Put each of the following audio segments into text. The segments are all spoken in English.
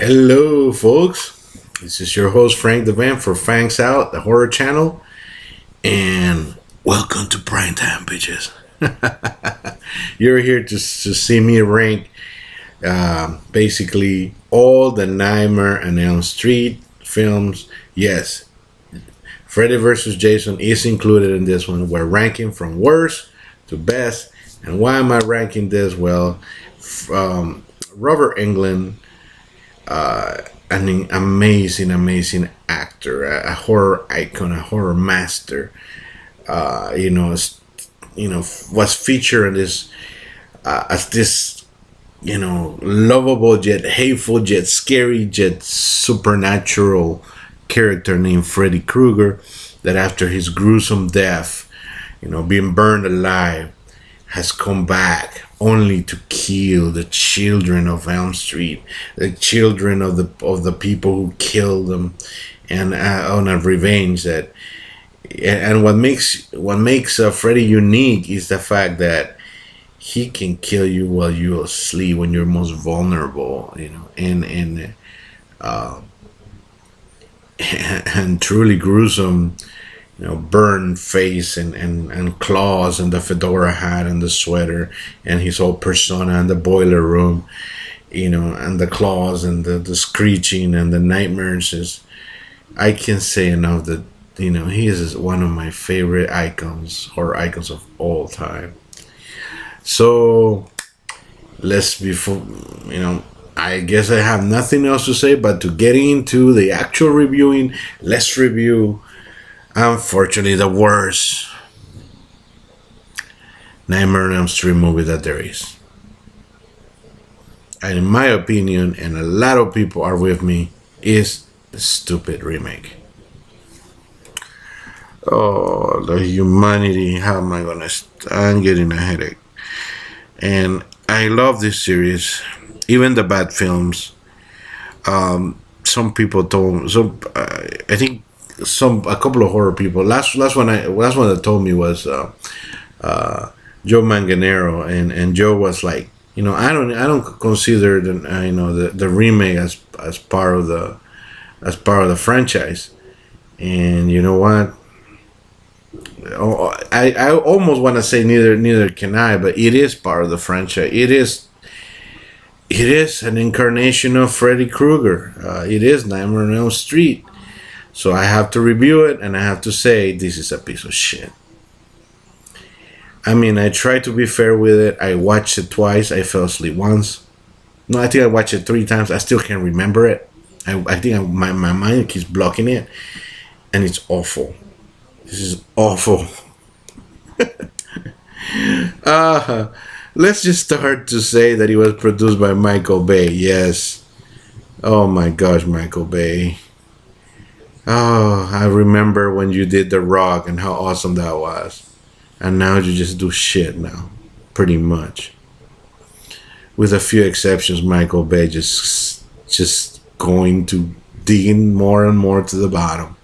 Hello, folks. This is your host, Frank the Van for Fangs Out, the horror channel. And welcome to Prime Time, bitches. You're here to see me rank basically all the Nighmare and Elm Street films. Yes, Freddy vs. Jason is included in this one. We're ranking from worst to best. And why am I ranking this? Well, Robert Englund, an amazing actor, a horror icon, a horror master. Was featured in this as this, lovable yet hateful yet scary yet supernatural character named Freddy Krueger. That after his gruesome death, being burned alive, has come back only to kill the children of Elm Street, the children of the people who killed them, and on a revenge that. And what makes Freddy unique is the fact that he can kill you while you're asleep, when you're most vulnerable, and truly gruesome. Burned face and claws and the fedora hat and the sweater and his whole persona in the boiler room, and the claws and the screeching and the nightmares. I can say enough that, he is one of my favorite horror icons of all time. So I guess I have nothing else to say but to get into the actual reviewing. Let's review, unfortunately, the worst Nightmare on Elm Street movie that there is. And in my opinion, and a lot of people are with me, is the stupid remake. Oh, the humanity. How am I gonna I'm getting a headache. And I love this series, even the bad films. Some people told, I think a couple of horror people. Last one that told me was Joe Manganero, and Joe was like, I don't consider the remake as part of the franchise. And you know what? I almost want to say neither can I, but it is part of the franchise. It is an incarnation of Freddy Krueger. It is Nightmare on Elm Street. So I have to review it, and I have to say this is a piece of shit. I mean, I try to be fair with it. I watched it twice. I fell asleep once. No, I think I watched it 3 times. I still can't remember it. I think my mind keeps blocking it, and it's awful. This is awful. Let's just start to say that it was produced by Michael Bay. Yes. Oh my gosh, Michael Bay. Oh, I remember when you did The Rock and how awesome that was. And now you just do shit now. Pretty much. With a few exceptions, Michael Bay just going to dig in more and more to the bottom.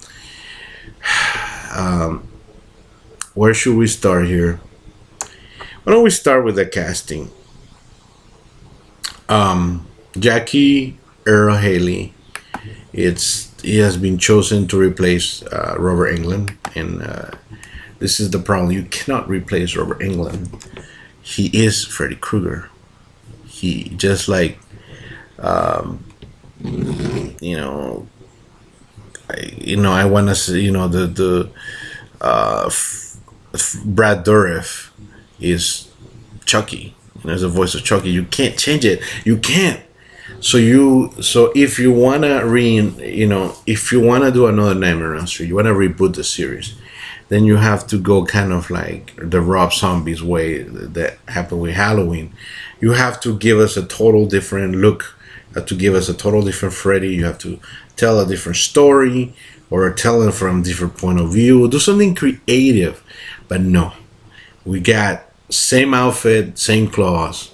Where should we start here? Why don't we start with the casting? Jackie Earle Haley. He has been chosen to replace Robert Englund, and this is the problem. You cannot replace Robert Englund. He is Freddy Krueger. He just like I want to say, Brad Dourif is Chucky. There's the voice of Chucky. You can't change it. You can't. So if you wanna if you wanna do another Nightmare on Elm Street, you wanna reboot the series, then you have to go kind of like the Rob Zombie's way that happened with Halloween. You have to give us a total different look. To give us a total different Freddy. You have to tell a different story, or tell it from a different point of view. Do something creative. But no. We got same outfit, same claws.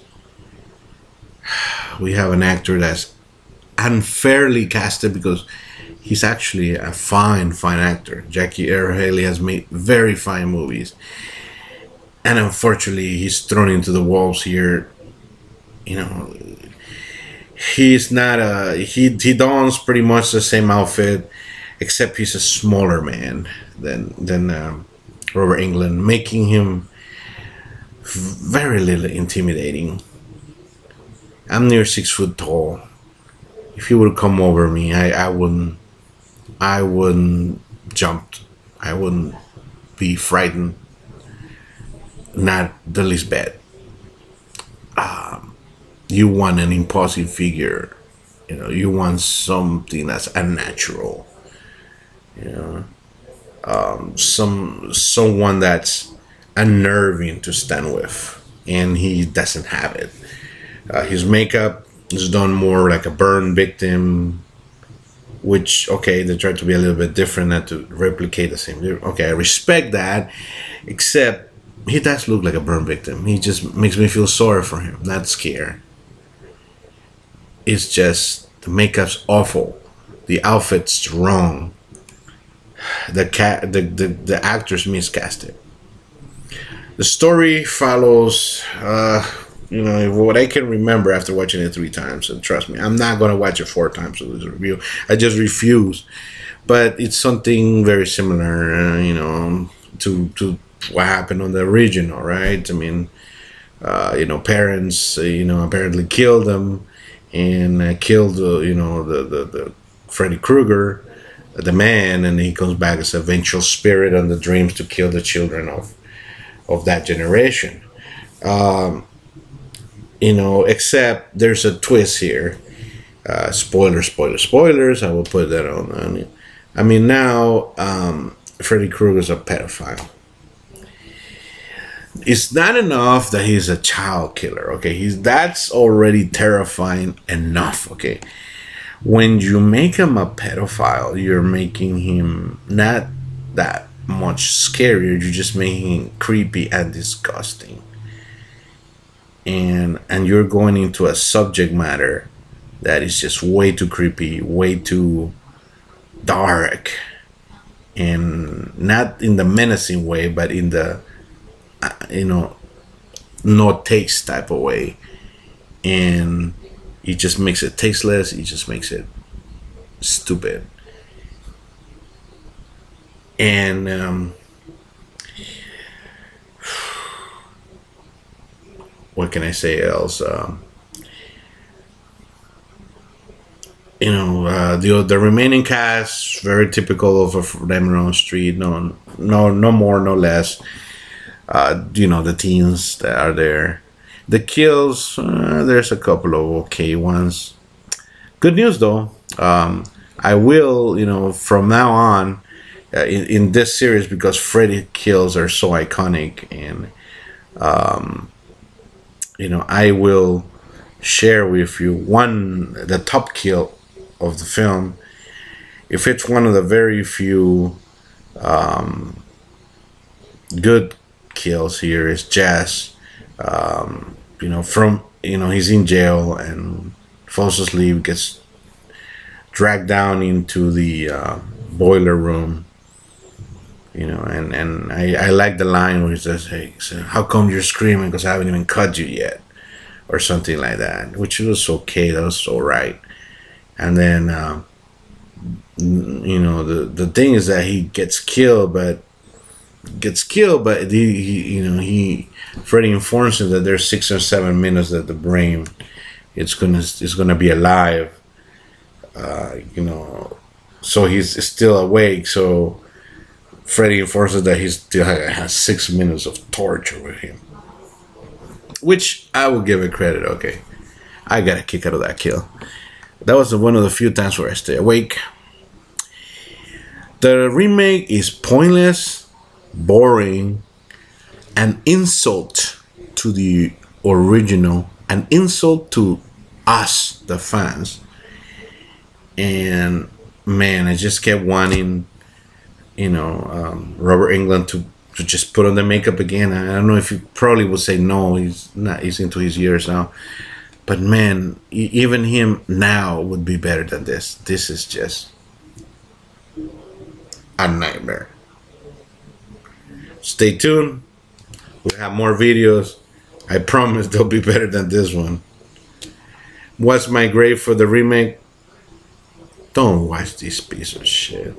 We have an actor that's unfairly casted because he's actually a fine actor. Jackie Earle Haley has made very fine movies. And unfortunately, he's thrown into the walls here. He's not a he dons pretty much the same outfit, except he's a smaller man than Robert England, making him very little intimidating. I'm near 6 foot tall. If he would come over me, I wouldn't jump. I wouldn't be frightened. Not the least bit. You want an imposing figure. You want something that's unnatural. You know, someone that's unnerving to stand with, and he doesn't have it. His makeup is done more like a burn victim, which, okay, they try to be a little bit different, not to replicate the same. Okay, I respect that, except he does look like a burn victim. He just makes me feel sorry for him, not scared. It's just the makeup's awful, the outfit's wrong, the actors miscast. The story follows, what I can remember after watching it 3 times. And trust me, I'm not going to watch it 4 times for this review. I just refuse. But it's something very similar, to what happened on the original, right? I mean, parents, apparently killed them and killed, the Freddy Krueger, the man, and he comes back as a vengeful spirit on the dreams to kill the children of that generation. Except there's a twist here. Spoilers. I will put that on it. I mean, now Freddy Krueger's a pedophile. It's not enough that he's a child killer. Okay, that's already terrifying enough. Okay, when you make him a pedophile, you're making him not that much scarier. You're just making him creepy and disgusting. And you're going into a subject matter that is just way too creepy, way too dark, and not in the menacing way, but in the no taste type of way. And it just makes it tasteless. It just makes it stupid. And what can I say else? The remaining cast, very typical of a Nightmare on Street. No more, no less. The teens that are there. The kills, there's a couple of okay ones. Good news though. I will, from now on, in this series, because Freddy kills are so iconic, and I will share with you the top kill of the film. If it's one of the very few good kills here, is Jazz. He's in jail and falls asleep, gets dragged down into the boiler room. And I like the line where he says, "Hey, so how come you're screaming? Because I haven't even cut you yet," or something like that, which was okay. That was all right. And then, the thing is that he gets killed, but Freddy informs him that there's 6 or 7 minutes that the brain it's gonna be alive. So he's still awake. So Freddy enforces that he still has 6 minutes of torture with him, which I will give it credit. Okay, I got a kick out of that kill. That was one of the few times where I stay awake. The remake is pointless, boring, an insult to the original, an insult to us, the fans. And man, I just kept wanting, Robert Englund to just put on the makeup again. I don't know if he probably would say no. He's into his years now. But man, even him now would be better than this. This is just a nightmare. Stay tuned. We'll have more videos. I promise they'll be better than this one. What's my grade for the remake? Don't watch this piece of shit.